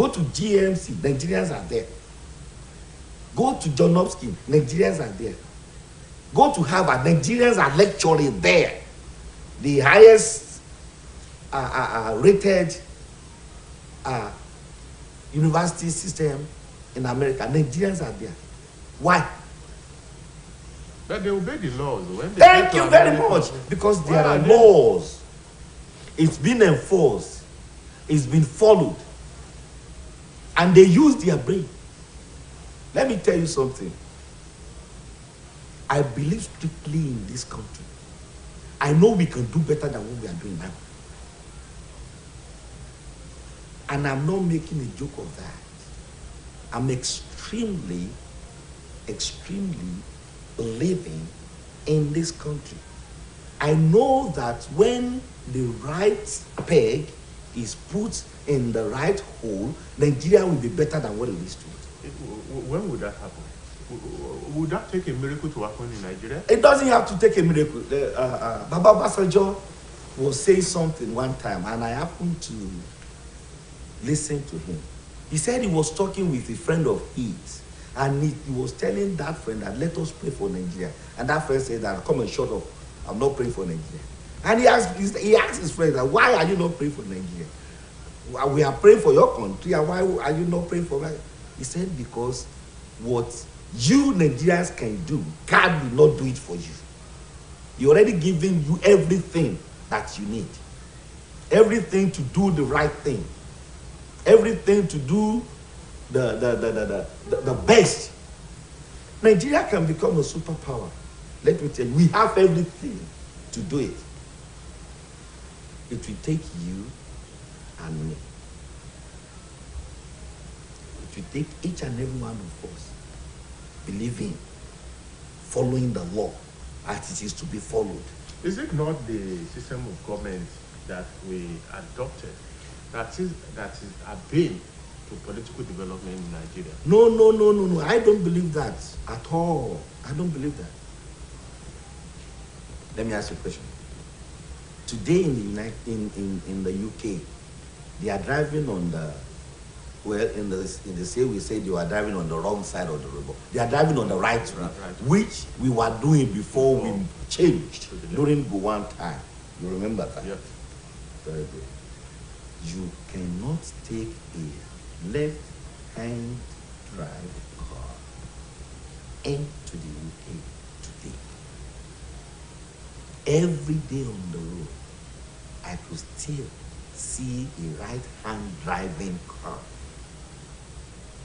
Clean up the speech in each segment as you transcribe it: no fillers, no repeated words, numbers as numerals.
Go to GMC, Nigerians are there. Go to John Hopkins, Nigerians are there. Go to Harvard, Nigerians are lecturing there. The highest rated university system in America, Nigerians are there. Why? But they obey the laws. When they Thank you very much. Because there are laws. It's been enforced. It's been followed. And they use their brain. Let me tell you something. I believe strictly in this country. I know we can do better than what we are doing now. And I'm not making a joke of that. I'm extremely believing in this country. I know that when the right peg is put in the right hole, Nigeria will be better than what it is today. When would that happen? Would that take a miracle to happen in Nigeria? It doesn't have to take a miracle. Baba Basajo was saying something one time, and I happened to listen to him. He said he was talking with a friend of his, and he was telling that friend that let us pray for Nigeria. And that friend said that come and shut up. I'm not praying for Nigeria. And he asked his friend that why are you not praying for Nigeria? We are praying for your country, and why are you not praying for Nigeria? He said because what you Nigerians can do, God will not do it for you. He already given you everything that you need. Everything to do the right thing. Everything to do the best. Nigeria can become a superpower. Let me tell you, we have everything to do it. It will take you and me. It will take each and every one of us believing, following the law as it is to be followed. Is it not the system of government that we adopted that is a bane to political development in Nigeria? No. I don't believe that at all. I don't believe that. Let me ask you a question. Today in the UK, they are driving on the in the say we say you are driving on the wrong side of the river. They are driving on the right road, which we were doing before we changed during Gowon time. You remember that? Yes. Very good. You cannot take a left-hand drive car into the UK today. Every day on the road, I could still see a right-hand driving car.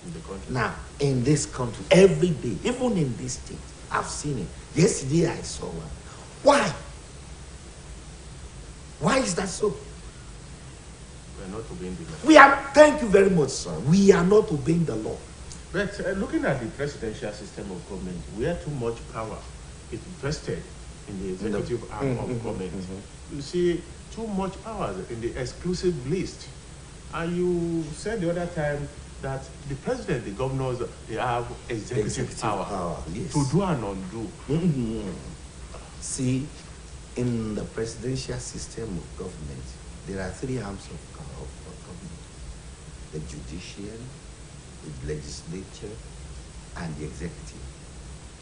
In the country. Now, in this country, every day, even in this state, I've seen it. Yesterday I saw one. Why? Why is that so? We are not obeying the law. We are, thank you very much, sir. We are not obeying the law. But looking at the presidential system of government, where too much power is vested in the executive arm of government. You see, too much power in the exclusive list. And you said the other time that the president, the governors, they have executive power yes. to do and undo. See, in the presidential system of government, there are three arms of government: the judiciary, the legislature, and the executive.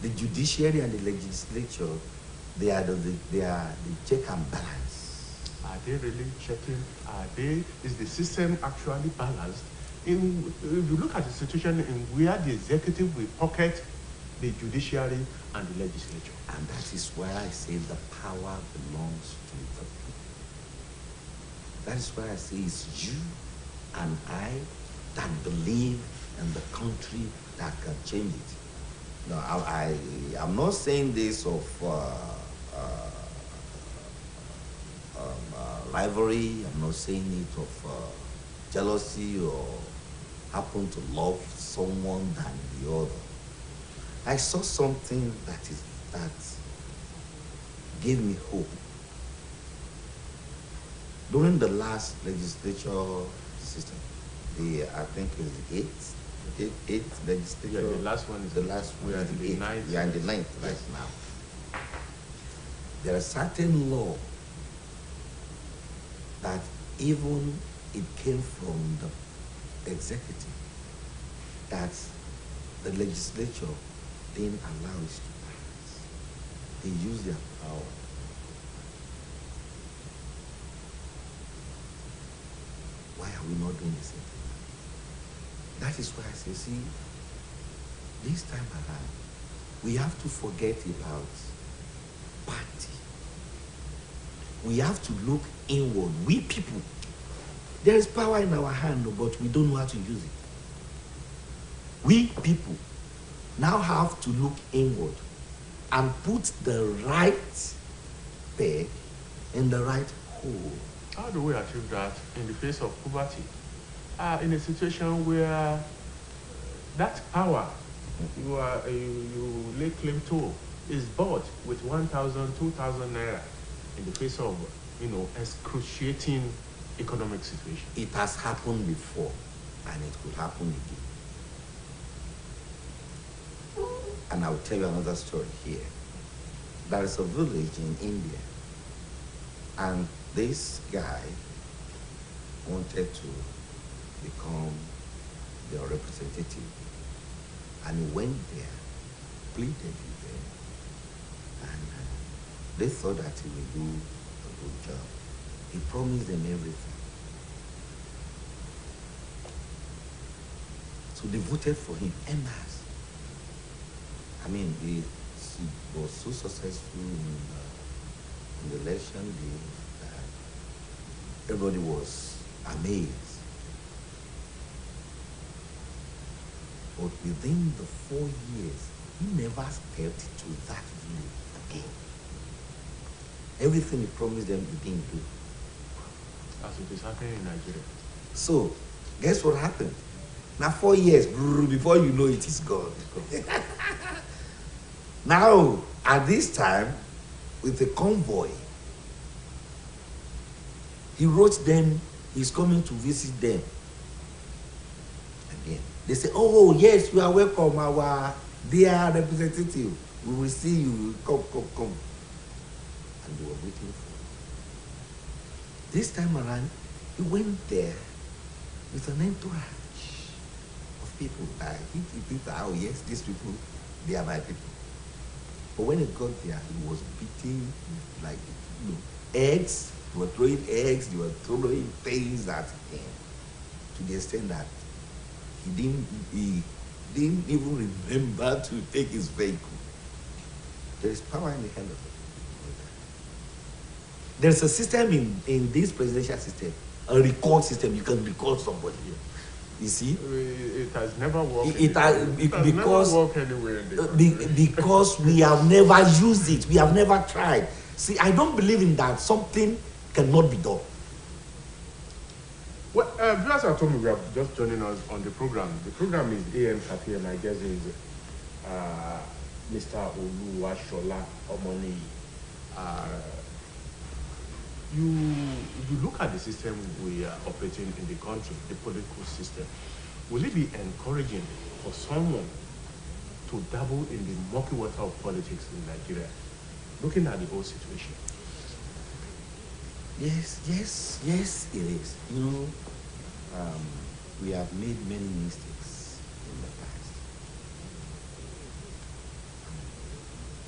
The judiciary and the legislature, they are the check and balance. Are they really checking? Is the system actually balanced? If you look at the situation in where the executive will pocket the judiciary and the legislature. And that is why I say the power belongs to the people. That is why I say it's you and I that believe in the country that can change it. No, I'm not saying this of rivalry. I'm not saying it of jealousy or happen to love someone than the other. I saw something that gave me hope. During the last legislature system, I think it was the eighth legislature. Yeah, the last one is the last one. We are in the ninth. We are in the ninth right now. There are certain law that even it came from the executive that the legislature didn't allow it to pass. They used their power. Why are we not doing the same thing? That is why I say, see, this time around, we have to forget about party. We have to look inward. We people, there is power in our hand, but we don't know how to use it. We people now have to look inward and put the right peg in the right hole. How do we achieve that in the face of poverty? In a situation where that power you lay claim to is bought with 1,000, 2,000 naira in the face of, excruciating economic situation. It has happened before, and it could happen again. And I'll tell you another story here. There is a village in India, and this guy wanted to become their representative. And he went there, pleaded with them, and they thought that he would do a good job. He promised them everything. So they voted for him en masse. I mean, he was so successful in the election that everybody was amazed. But within the 4 years, he never stepped to that village again. Everything he promised them, he didn't do. As it is happening in Nigeria. So, guess what happened? Now 4 years, before you know it is gone. Now, at this time, with a convoy, he wrote them, he's coming to visit them again. They say, oh, yes, you are welcome, our dear representative. We will see you. Come. And they were waiting for him. This time around, he went there with an entourage of people. He thought, oh, yes, these people, they are my people. But when he got there, he was beating like eggs. They were throwing eggs. They were throwing things at him to the extent that he didn't even remember to take his vehicle. There is power in the hand of it. There's a system in this presidential system, a record system. You can record somebody. You see? It has never worked. Never worked anywhere in the country. Because we have never used it. We have never tried. See, I don't believe in that. Something cannot be done. Well, viewers at home, we are just joining us on the program. The program is AM Cafe, and my guest is Mr. Oluwashola Omoni. You look at the system we are operating in the country, the political system. Will it be encouraging for someone to dabble in the murky water of politics in Nigeria, looking at the whole situation? Yes, it is. We have made many mistakes in the past.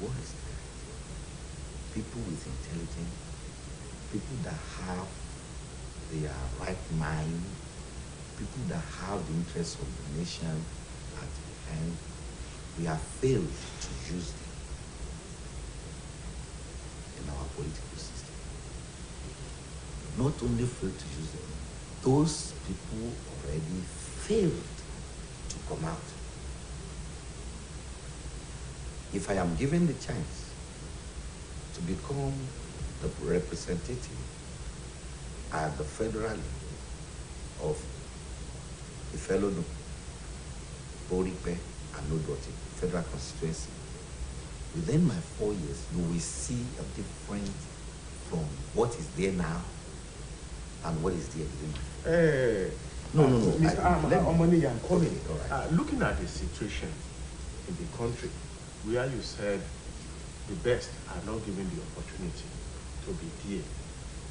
What is that? People with intelligence, people that have their right mind, people that have the interests of the nation at hand, we have failed to use them in our political system. Not only failed to use them, those people already failed to come out. If I am given the chance to become the representative at the federal level of Ifelodun, Boripe, and Nodoti federal constituency, within my 4 years, you will see a difference from what is there now and what is there within. No. Mr. Omoni, I'm coming. Okay, all right. Looking at the situation in the country, where you said the best are not given the opportunity to be there,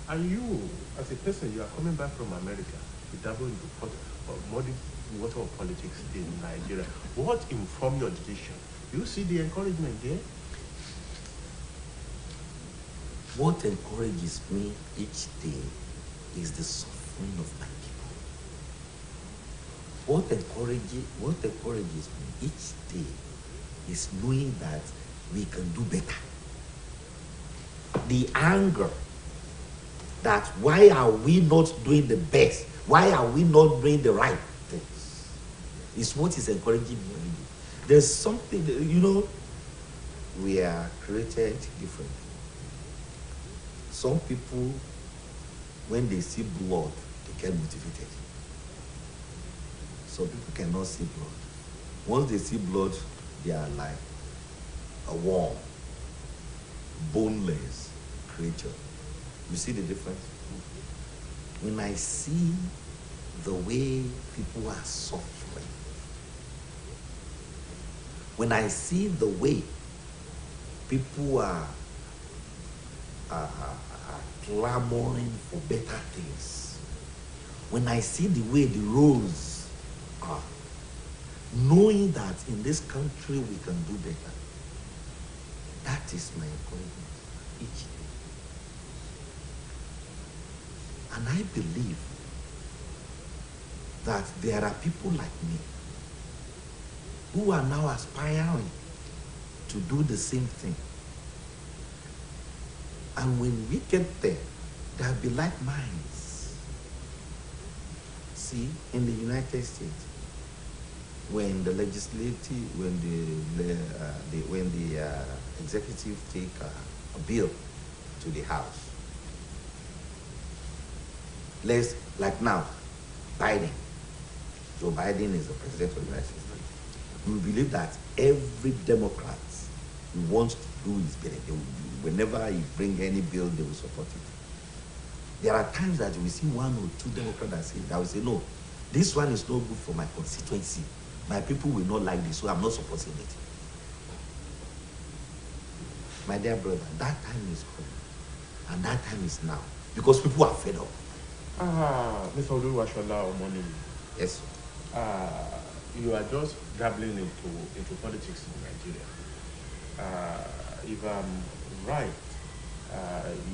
and you, as a person, you are coming back from America, to dabble into muddy water of politics in Nigeria. What informed your decision? Do you see the encouragement there? What encourages me each day is the suffering of my people. What encourages me each day is knowing that we can do better. The anger that why are we not doing the best? Why are we not doing the right things? Is what is encouraging me. There's something, we are created different. Some people, when they see blood, they get motivated. Some people cannot see blood. Once they see blood, they are like a warm, boneless creature. You see the difference? When I see the way people are suffering, when I see the way people are clamoring for better things, when I see the way the roads are, knowing that in this country we can do better, that is my encouragement each day. And I believe that there are people like me who are now aspiring to do the same thing. And when we get there, there'll be like minds. See, in the United States, when the legislative, when the executive take a bill to the House, like now, Biden, Joe Biden is the president of the United States. We believe that every Democrat who wants to do his bidding, whenever he bring any bill, they will support it. There are times that we see one or two Democrats that will say, no, this one is not good for my constituency. My people will not like this, so I'm not supporting it. My dear brother, that time is coming, and that time is now, because people are fed up. Mr. Oluwashola Omoni. Yes, sir. You are just dabbling into politics in Nigeria. If I'm right,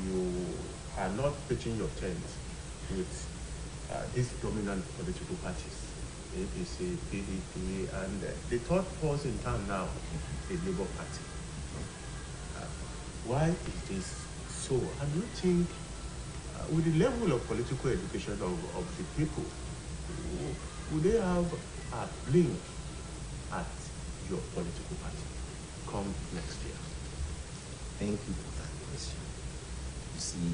you are not pitching your tent with these dominant political parties, APC, PDP, and the third force in town now, the Labour Party. Why is this so? And do you think, with the level of political education of the people, would they have a blink at your political party come next year? Thank you for that question. You see,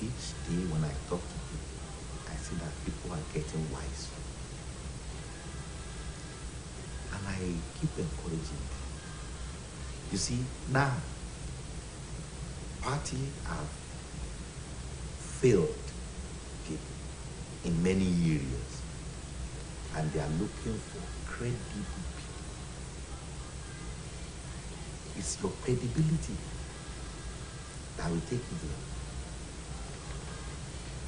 each day when I talk to people, I see that people are getting wise. And I keep encouraging them. You see, now, parties have failed people in many areas, and they are looking for credible people. It's your credibility that will take you there.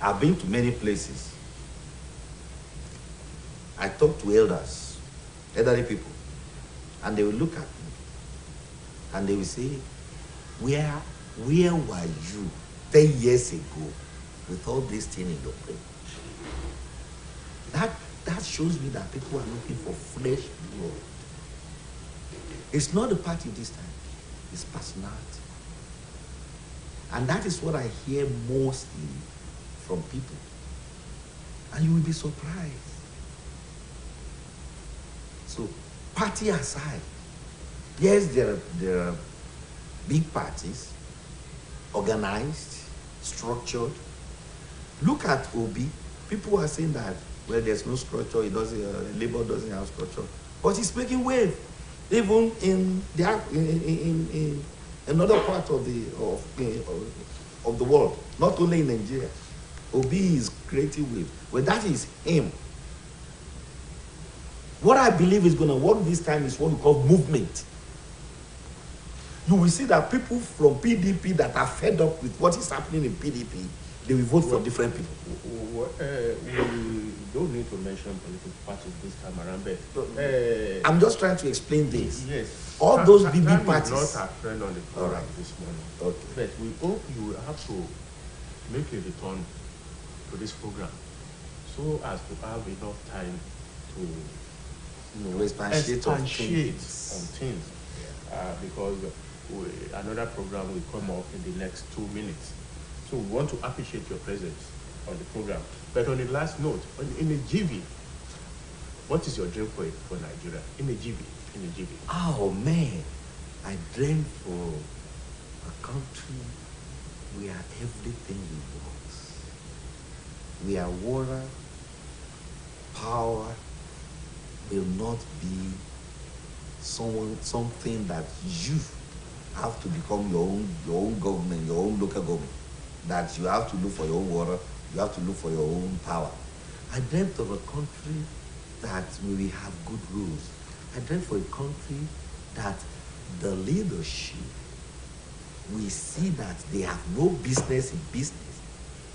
I've been to many places. I talk to elderly people, and they will look at me and they will say, where were you 10 years ago with all this thing in your brain? That shows me that people are looking for fresh blood. It's not the party this time, it's personality. And that is what I hear mostly from people. And you will be surprised. So, party aside, yes, there are big parties, organized, structured. Look at Obi. People are saying that, well, there's no structure, Labour doesn't have structure. But it's making wave, even in another part of the world, not only in Nigeria. Obi is creating wave. Well, that is him. What I believe is going to work this time is what we call movement. You will see that people from PDP that are fed up with what is happening in PDP they will vote for different people. We don't need to mention political parties this time around, but I'm just trying to explain this. yes, All those BB parties. Not our friend on the program this morning. Okay. But we hope you will have to make a return to this program so as to have enough time to Expatiate on things. Because another program will come up in the next 2 minutes. So we want to appreciate your presence on the program. But on the last note, in a GB, what is your dream for Nigeria? In a GB. Oh man, I dream for a country where everything works. Where water, power will not be something that you have to become your own government, your own local government. That you have to look for your own water, you have to look for your own power. I dreamt of a country that we will have good rules. I dreamt for a country that the leadership we see that they have no business in business,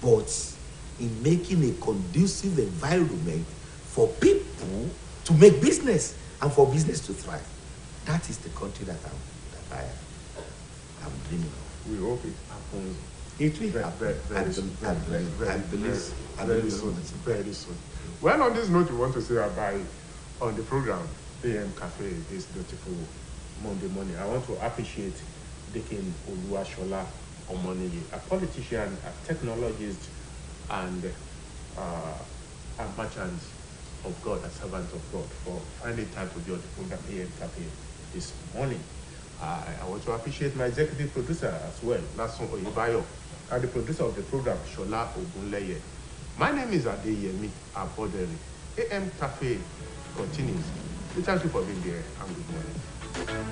but in making a conducive environment for people to make business and for business to thrive. That is the country that I am dreaming of. We hope it happens. It will happen. Very soon. Well, on this note, we want to say bye on the program, AM Cafe, this beautiful Monday morning. I want to appreciate Deacon Oluwashola Omoniyi, a politician, a technologist, and a merchant of God, a servant of God, for finding time to be on the program AM Cafe this morning. I want to appreciate my executive producer as well, Nason Oyebayo, and the producer of the program, Shola Ogunleye. My name is Adeyemi Aboderi. AM Cafe continues. We thank you for being there, and good morning.